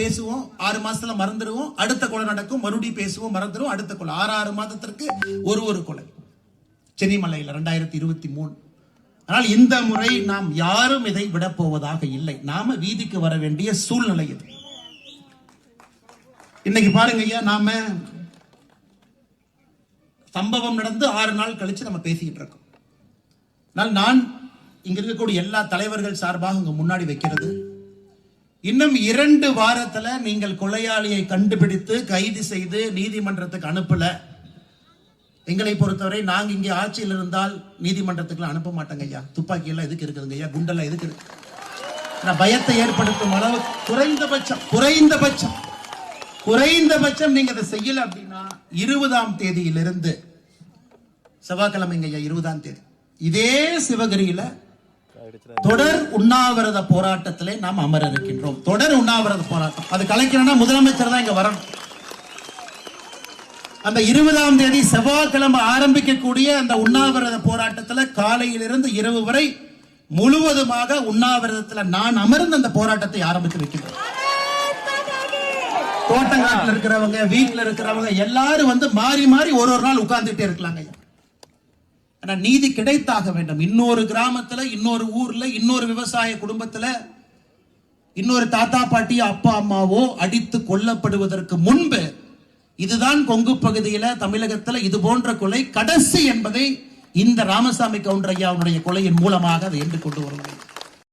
பேசுவோம், 6 மாசத்துல மறந்துடுவோம், அடுத்த கொலை நடக்கும், மறுபடியும் பேசுவோம், மறந்துடுவோம், அடுத்த கொலை. 6 மாதத்திற்கு ஒரு கொலை சென்னிமலையில் 2023. ஆனால் இந்த முறை நாம் யாரும் இதை விடப்போவதாக இல்லை. நாம வீதிக்கு வர வேண்டிய சூழ்நிலை இது. இன்னைக்கு பாருங்க ஐயா, நாம சம்பவம் நடந்து 6 நாள் கழிச்சு நம்ம பேசிக்கிட்டு இருக்கோம். நான் இங்க இருக்கக்கூடிய எல்லா தலைவர்கள் சார்பாக உங்க முன்னாடி வைக்கிறது, இன்னும் 2 வாரத்துல நீங்கள் கொலையாளியை கண்டுபிடித்து கைது செய்து நீதிமன்றத்துக்கு அனுப்பல. எங்களை பொறுத்தவரை நாங்க இங்கே ஆட்சியில் இருந்தால் நீதிமன்றத்துக்கு அனுப்ப மாட்டாங்க ஐயா. துப்பாக்கி எல்லாம் எதுக்கு இருக்குதுங்க ஐயா, குண்டெல்லாம் எதுக்கு இருக்கு? பயத்தை ஏற்படுத்தும் அளவு குறைந்தபட்சம் நீங்க அதை செய்யல அப்படின்னா 20ஆம் தேதியிலிருந்து, செவ்வாய்க்கிழமைங்க ஐயா 20ஆம் தேதி, இதே சிவகிரியில தொடர் உண்ணாவிரத போராட்டத்திலே நாம் அமர இருக்கின்றோம். தொடர் உண்ணாவிரத போராட்டம் அது கலைக்கணும்னா முதலமைச்சர் தான் இங்க வரணும். அந்த 20ஆம் தேதி செவ்வாய்க்கிழமை ஆரம்பிக்கக்கூடிய அந்த உண்ணாவிரத போராட்டத்தில் காலையிலிருந்து இரவு வரை முழுவதுமாக உண்ணாவிரதத்தில் நான் அமர்ந்து அந்த போராட்டத்தை ஆரம்பித்து வைக்கிறேன். தோட்டங்காட்டில் இருக்கிறவங்க, வீட்டில் இருக்கிறவங்க எல்லாரும் வந்து மாறி மாறி ஒரு நாள் உட்கார்ந்துட்டே இருக்கலாங்க. நீதி கிடைத்தாக வேண்டும். இன்னொரு கிராமத்துல, இன்னொரு ஊர்ல, இன்னொரு விவசாய குடும்பத்துல இன்னொரு தாத்தா பாட்டி அப்பா அம்மாவோ அடித்து கொல்லப்படுவதற்கு முன்பு இதுதான் கொங்கு பகுதியில தமிழகத்துல இது போன்ற கொலை கடைசி என்பதை இந்த ராமசாமி கவுண்டர் ஐயாவுடைய கொலையின் மூலமாக அதை என்று கொண்டு வருவோம்.